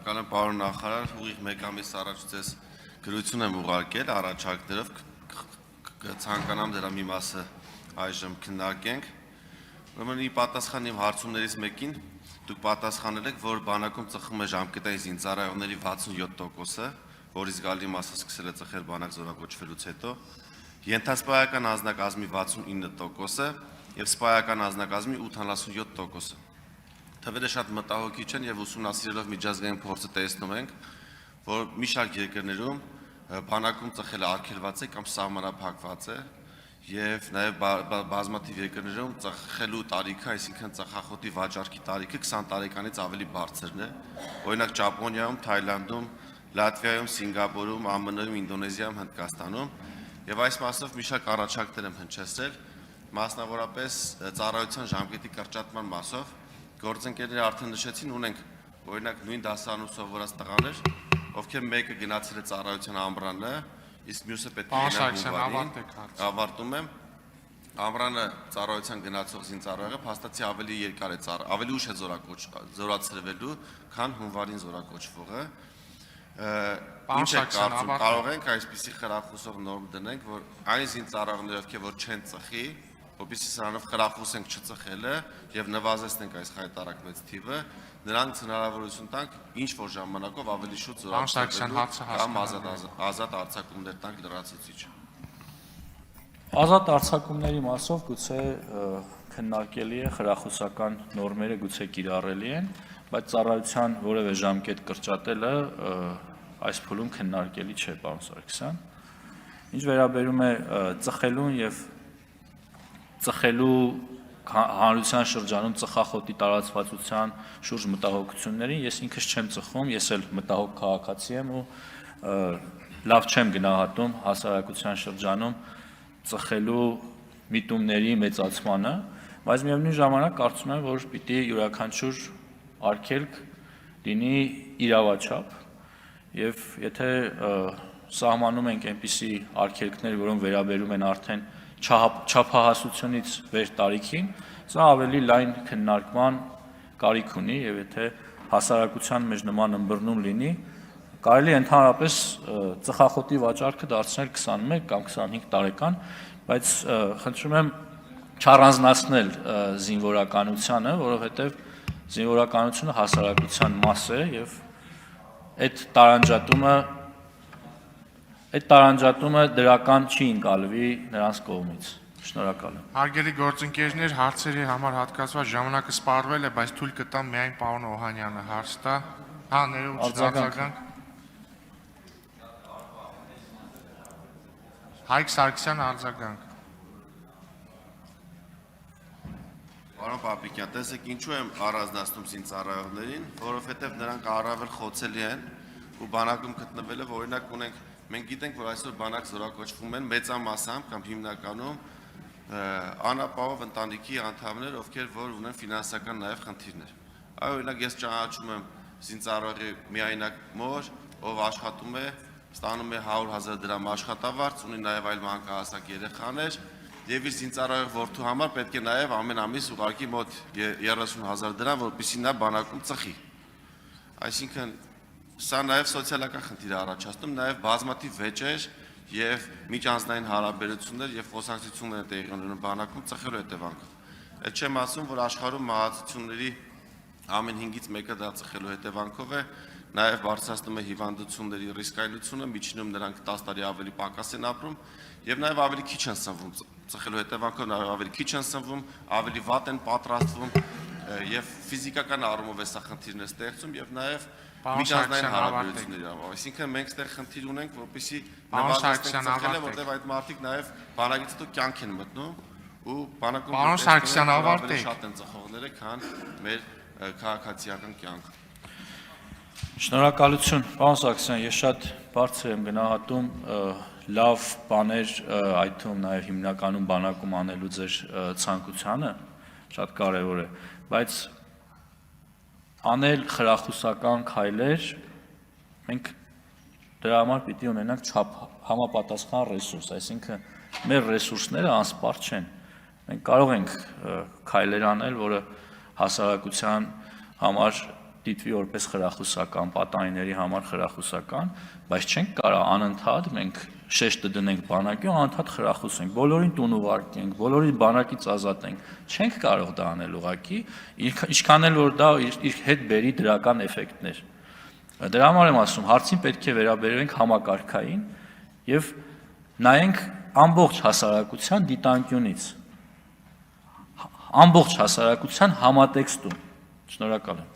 Շնորհակալ եմ պարոն նախարար, ուղիղ մեկ ամիս առաջ ձեզ գրություն եմ ուղարկել առաջարկներով, կցանկանամ դրա մի մասը այժմ քննարկենք։ Ուրեմն ի պատասխան իմ հարցումներից մեկին դուք պատասխանել եք, որ բանակում ծխում է ժամկետային զինծառայողների 67%-ը, որի զգալի մասը սկսել է ծխել բանակ զորակոչվելուց հետո, ենթասպայական անձնակազմի 69%-ը եւ սպայական անձնակազմի 87%-ը։ Թվերը շատ մտահոգիչ են եւ ուսումնասիրելով միջազգային փորձը տեսնում ենք, որ մի շարք երկրներում բանակում ծխելը արգելված է կամ սահմանափակված է եւ նաեւ բազմաթիվ երկրներում ծխելու տարիքը, այսինքն ծխախոտի վաճառքի տարիքը 20 տարեկանից ավելի բարձրն է։ Օրինակ Ճապոնիայում, Թայլանդում, Լատվիայում, Սինգապուրում, ԱՄՆ-ում, Ինդոնեզիայում, Հնդկաստանում եւ այս մասով մի շարք առաջարկներ եմ հնչեցրել, մասնավորապես ծառայության ժամկետի կրճատման մասով։ Գործընկերները արդեն նշեցին, ունենք օրինակ նույն դասարանում սովորած տղաներ, ովքեր մեկը գնացել է ծառայության ամռանը, իսկ մյուսը պետք է գնա հունվարին, ավարտում եմ, ամռանը ծառայության գնացող զինծառայողը փաստացի ավելի երկար է ավելի ուշ է զորացրվելու, քան հունվարին զորակոչվողը։ Ինչ է կարծում, կարող ենք այսպիսի խրախուսող նորմ դնենք, որ այն զինծառայողները, ովքեր որ չեն ծխի, որպեսզի սրանով խրախուսենք չծխելը եւ նվազեցնենք այս խայտարակ մեծ թիվը, նրանց հնարավորություն տանք ինչ որ ժամանակով ավելի շուտ զորացնել կամ ազատ արձակումներ տանք լրացուցիչ։ Ազատ արձակումների մասով գուցե քննարկելի է, խրախուսական նորմերը գուցե կիրառելի են, բայց ծառայության որևէ ժամկետ կրճատելը այս փուլում քննարկելի չէ, պարոն Սարգսյան։ Ինչ վերաբերում է ծխելուն եւ ծխելու հանրության շրջանում ծխախոտի տարածվածության շուրջ մտահոգություններին, ես ինքս չեմ ծխում, ես էլ մտահոգ քաղաքացի եմ ու լավ չեմ գնահատում հասարակության շրջանում ծխելու միտումների մեծացմանը, բայց միևնույն ժամանակ կարծում եմ, որ պիտի յուրաքանչյուր արգելք լինի իրավաչափ եւ եթե սահմանում ենք այնպիսի արգելքներ, որոնք վերաբերում են արդեն չափահասությունից վեր տարիքին, սա ավելի լայն քննարկման կարիք ունի եւ եթե հասարակության մեջ նման ըմբռնում լինի, կարելի է ընդհանրապես ծխախոտի վաճառքը դարձնել 21 կամ 25 տարեկան, բայց խնդրում եմ չառանձնացնել զինվորականությանը, որովհետեւ զինվորականությունը հասարակության մաս է եւ այդ տարանջատումը դրական չի ընկալվի նրանց կողմից։ Շնորհակալ եմ։ Հարգելի գործընկերներ, հարցերի համար հատկացված ժամանակը սպառվել է, բայց թույլ կտամ միայն պարոն Օհանյանը հարց տա։ Ներողություն, արձագանք։ Հայկ Սարգսյանը արձագանք։ Պարոն Պապիկյան, տեսեք ինչու եմ առանձնացնում զինծառայողներին, որովհետև նրանք առավել խոցելի են ու բանակում գտնվելը, օրինակ ունենք, մենք գիտենք, որ այսօր բանակ զորակոչվում են մեծամասամբ կամ հիմնականում անապահով ընտանիքի անդամներ, ովքեր որ ունեն ֆինանսական նաև խնդիրներ։ Այո, օրինակ ես ճանաչում եմ զինծառայողի միայնակ մոր, ով աշխատում է, ստանում է 100,000 դրամ աշխատավարձ, ունի նաև այլ մանկահասակ երեխաներ եւ իր զինծառայող որդու համար պետք է նաև ամեն ամիս ուղարկի մոտ 30,000 դրամ, որպեսզի նա բանակում ծխի։ Այսինքն սա նաև սոցիալական խնդիր է առաջացնում, նաև բազմաթիվ վեճեր եւ միջանձնային հարաբերություններ եւ խոսակցություններ տեղի ունենում բանակում ծխելու հետևանքով։ Այդ չեմ ասում, որ աշխարհում մահացությունների ամեն 5-ից մեկը դա ծխելու հետևանքով է, նաև բարձրացնում է հիվանդությունների ռիսկայնությունը, միջինում նրանք 10 տարի ավելի պակաս են ապրում եւ նաև ավելի քիչ են սնվում ծխելու հետևանքով, նաև ավելի քիչ են սնվում, ավելի վատ են պատրաստվում եւ ֆիզիկական առումով է սա խնդիրներ ստեղծում եւ նաև միջանձնային հարաբերությունների առումով։ Այսինքն մենք այդտեղ խնդիր ունենք, որպեսզի նվազեցնենք ծխելը, որտեղ այդ մարդիկ նաև բանակից հետո կյանք են մտնում ու բանակում ավելի շատ են ծխողները, քան մեր քաղաքացիական կյանքը։ Շնորհակալություն, պարոն Սարգսյան, ես շատ բարձր եմ գնահատում լավ բաներ, այդ թվում նաև հիմնականում բանակում անելու ձեր ցանկությանը, շատ կարևոր է, բայց անել խրախուսական քայլեր, մենք դրա համար պիտի ունենանք համապատասխան ռեսուրս, այսինքն մեր ռեսուրսները անսպառ չեն։ Մենք կարող ենք քայլեր անել, որը հասարակության համար դիտվի որպես խրախուսական, պատանիների համար խրախուսական, բայց չենք կարող անընդհատ մենք շեշտը դնենք բանակի ու անընդհատ խրախուսենք, բոլորին տուն ուղարկենք, բոլորին բանակից ազատենք, չենք կարող դա անել ուղղակի, ինչքան էլ որ դա իր հետ բերի դրական էֆեկտներ։ Դրա համար եմ ասում, հարցին պետք է վերաբերվենք համակարգային եւ նայենք ամբողջ հասարակության դիտանկյունից, ամբողջ հասարակության համատեքստում։ Շնորհակալ եմ։